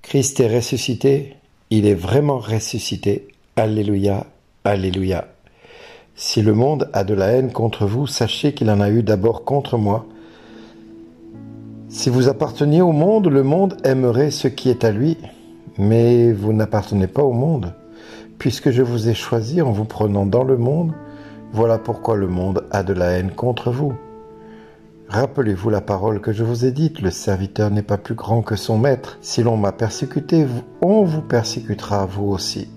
Christ est ressuscité, il est vraiment ressuscité. Alléluia, alléluia. Si le monde a de la haine contre vous, sachez qu'il en a eu d'abord contre moi. Si vous apparteniez au monde, le monde aimerait ce qui est à lui, mais vous n'appartenez pas au monde. Puisque je vous ai choisi en vous prenant dans le monde, voilà pourquoi le monde a de la haine contre vous. Rappelez-vous la parole que je vous ai dite, le serviteur n'est pas plus grand que son maître. Si l'on m'a persécuté, on vous persécutera vous aussi.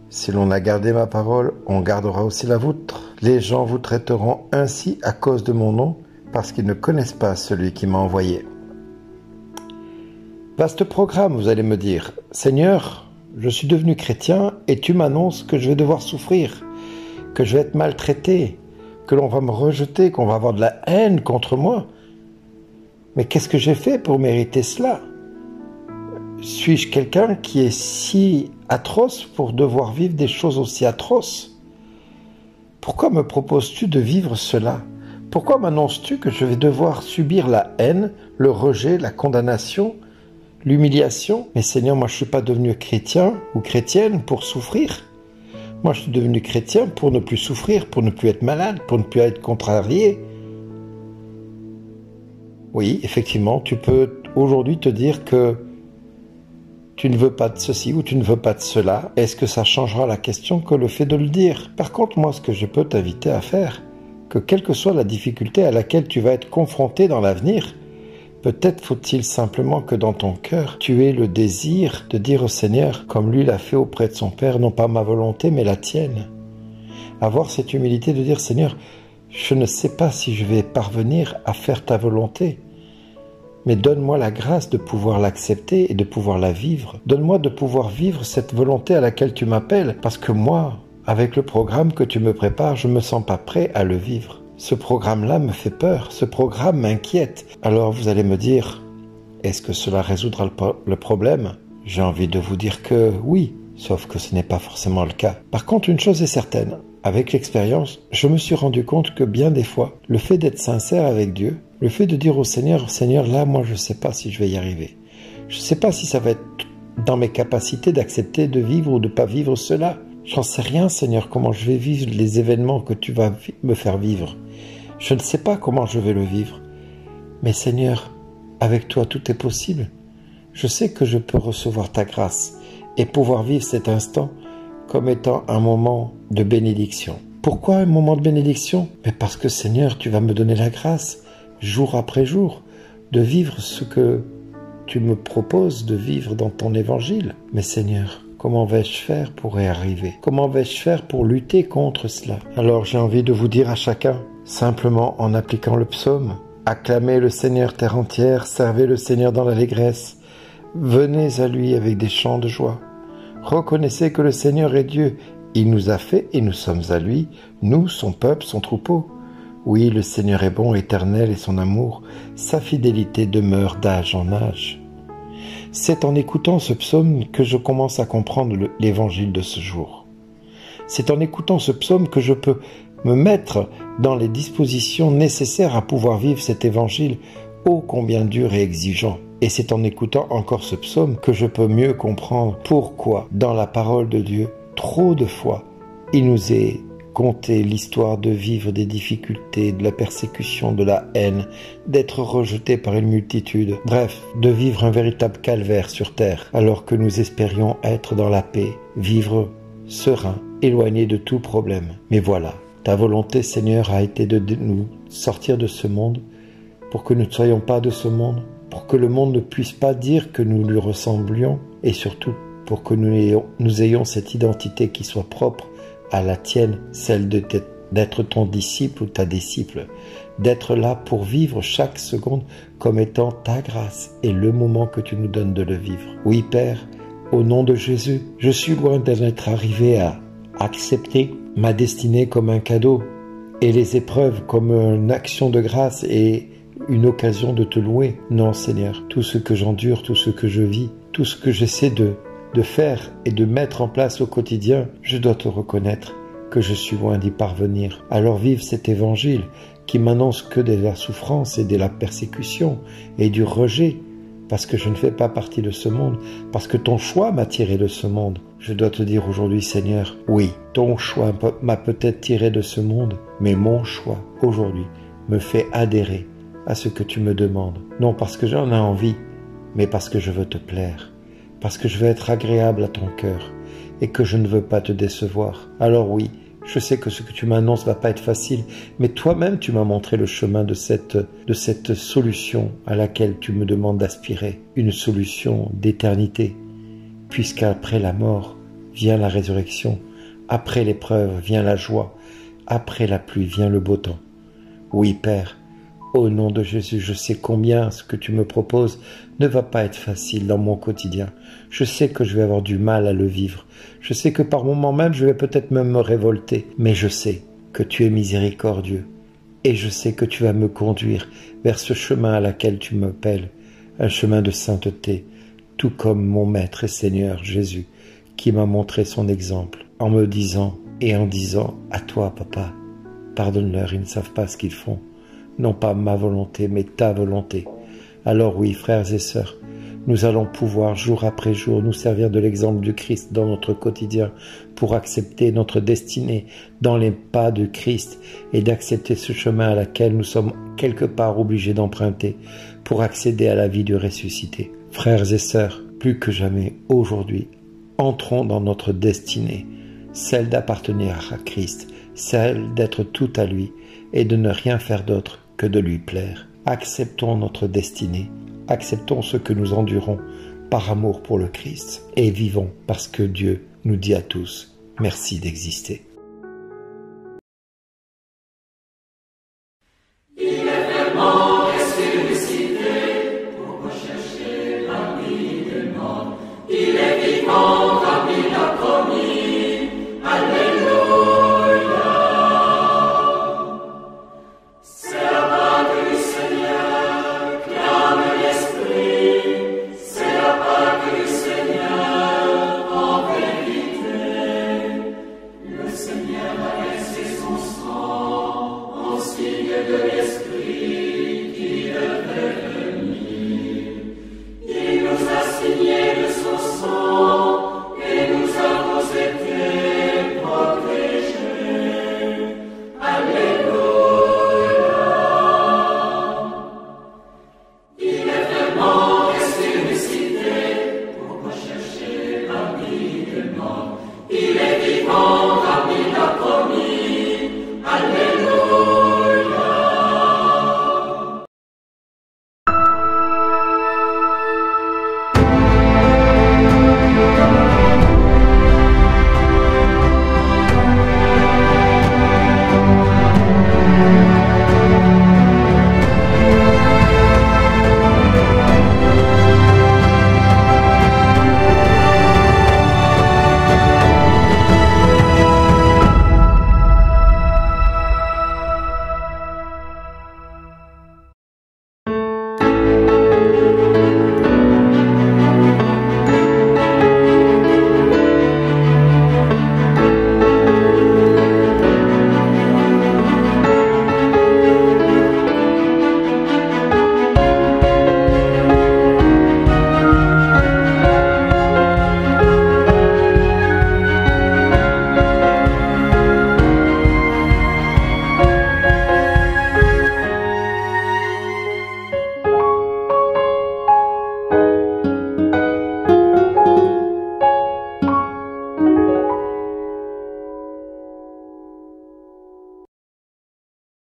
Si l'on a gardé ma parole, on gardera aussi la vôtre. Les gens vous traiteront ainsi à cause de mon nom, parce qu'ils ne connaissent pas celui qui m'a envoyé. Vaste programme, vous allez me dire. Seigneur, je suis devenu chrétien et tu m'annonces que je vais devoir souffrir, que je vais être maltraité, que l'on va me rejeter, qu'on va avoir de la haine contre moi. Mais qu'est-ce que j'ai fait pour mériter cela? Suis-je quelqu'un qui est si atroce pour devoir vivre des choses aussi atroces? Pourquoi me proposes-tu de vivre cela? Pourquoi m'annonces-tu que je vais devoir subir la haine, le rejet, la condamnation, l'humiliation? Mais Seigneur, moi je ne suis pas devenu chrétien ou chrétienne pour souffrir. Moi je suis devenu chrétien pour ne plus souffrir, pour ne plus être malade, pour ne plus être contrarié. Oui, effectivement, tu peux aujourd'hui te dire que tu ne veux pas de ceci ou tu ne veux pas de cela. Est-ce que ça changera la question que le fait de le dire? Par contre, moi, ce que je peux t'inviter à faire, que quelle que soit la difficulté à laquelle tu vas être confronté dans l'avenir, peut-être faut-il simplement que dans ton cœur, tu aies le désir de dire au Seigneur, comme lui l'a fait auprès de son Père, non pas ma volonté, mais la tienne. Avoir cette humilité de dire, Seigneur, je ne sais pas si je vais parvenir à faire ta volonté, mais donne-moi la grâce de pouvoir l'accepter et de pouvoir la vivre. Donne-moi de pouvoir vivre cette volonté à laquelle tu m'appelles, parce que moi, avec le programme que tu me prépares, je ne me sens pas prêt à le vivre. Ce programme-là me fait peur, ce programme m'inquiète. Alors vous allez me dire, est-ce que cela résoudra le problème? J'ai envie de vous dire que oui, sauf que ce n'est pas forcément le cas. Par contre, une chose est certaine, avec l'expérience, je me suis rendu compte que bien des fois, le fait d'être sincère avec Dieu, le fait de dire au Seigneur, Seigneur, là, moi, je ne sais pas si je vais y arriver. Je ne sais pas si ça va être dans mes capacités d'accepter de vivre ou de ne pas vivre cela. J'en sais rien, Seigneur, comment je vais vivre les événements que tu vas me faire vivre. Je ne sais pas comment je vais le vivre. Mais Seigneur, avec toi, tout est possible. Je sais que je peux recevoir ta grâce et pouvoir vivre cet instant comme étant un moment de bénédiction. Pourquoi un moment de bénédiction? Mais parce que Seigneur, tu vas me donner la grâce, jour après jour, de vivre ce que tu me proposes de vivre dans ton évangile. Mais Seigneur, comment vais-je faire pour y arriver? Comment vais-je faire pour lutter contre cela? Alors j'ai envie de vous dire à chacun, simplement en appliquant le psaume, acclamez le Seigneur terre entière, servez le Seigneur dans l'allégresse, venez à lui avec des chants de joie. Reconnaissez que le Seigneur est Dieu, il nous a fait et nous sommes à lui, nous, son peuple, son troupeau. Oui, le Seigneur est bon, éternel et son amour, sa fidélité demeure d'âge en âge. C'est en écoutant ce psaume que je commence à comprendre l'évangile de ce jour. C'est en écoutant ce psaume que je peux me mettre dans les dispositions nécessaires à pouvoir vivre cet évangile ô combien dur et exigeant. Et c'est en écoutant encore ce psaume que je peux mieux comprendre pourquoi, dans la parole de Dieu, trop de fois, il nous est conté l'histoire de vivre des difficultés, de la persécution, de la haine, d'être rejeté par une multitude, bref, de vivre un véritable calvaire sur terre, alors que nous espérions être dans la paix, vivre serein, éloigné de tout problème. Mais voilà, ta volonté, Seigneur, a été de nous sortir de ce monde, pour que nous ne soyons pas de ce monde, pour que le monde ne puisse pas dire que nous lui ressemblions, et surtout pour que nous ayons cette identité qui soit propre à la tienne, celle d'être ton disciple ou ta disciple, d'être là pour vivre chaque seconde comme étant ta grâce et le moment que tu nous donnes de le vivre. Oui, Père, au nom de Jésus, je suis loin d'en être arrivé à accepter ma destinée comme un cadeau et les épreuves comme une action de grâce et une occasion de te louer. Non, Seigneur, tout ce que j'endure, tout ce que je vis, tout ce que j'essaie de faire et de mettre en place au quotidien, je dois te reconnaître que je suis loin d'y parvenir. Alors vive cet évangile qui m'annonce que de la souffrance et de la persécution et du rejet, parce que je ne fais pas partie de ce monde, parce que ton choix m'a tiré de ce monde. Je dois te dire aujourd'hui, Seigneur, oui, ton choix m'a peut-être tiré de ce monde, mais mon choix aujourd'hui me fait adhérer à ce que tu me demandes. Non parce que j'en ai envie, mais parce que je veux te plaire, parce que je veux être agréable à ton cœur et que je ne veux pas te décevoir. Alors oui, je sais que ce que tu m'annonces va pas être facile, mais toi-même tu m'as montré le chemin de cette solution à laquelle tu me demandes d'aspirer, une solution d'éternité, puisqu'après la mort vient la résurrection, après l'épreuve vient la joie, après la pluie vient le beau temps. Oui, Père, au nom de Jésus, je sais combien ce que tu me proposes ne va pas être facile dans mon quotidien. Je sais que je vais avoir du mal à le vivre. Je sais que par moments même, je vais peut-être même me révolter. Mais je sais que tu es miséricordieux. Et je sais que tu vas me conduire vers ce chemin à laquelle tu m'appelles, un chemin de sainteté, tout comme mon Maître et Seigneur Jésus, qui m'a montré son exemple, en me disant et en disant à toi, Papa, pardonne-leur, ils ne savent pas ce qu'ils font. Non pas ma volonté, mais ta volonté. Alors oui, frères et sœurs, nous allons pouvoir jour après jour nous servir de l'exemple du Christ dans notre quotidien pour accepter notre destinée dans les pas de Christ et d'accepter ce chemin à laquelle nous sommes quelque part obligés d'emprunter pour accéder à la vie du ressuscité. Frères et sœurs, plus que jamais aujourd'hui, entrons dans notre destinée, celle d'appartenir à Christ, celle d'être tout à lui et de ne rien faire d'autre que de lui plaire. Acceptons notre destinée, acceptons ce que nous endurons par amour pour le Christ et vivons parce que Dieu nous dit à tous merci d'exister.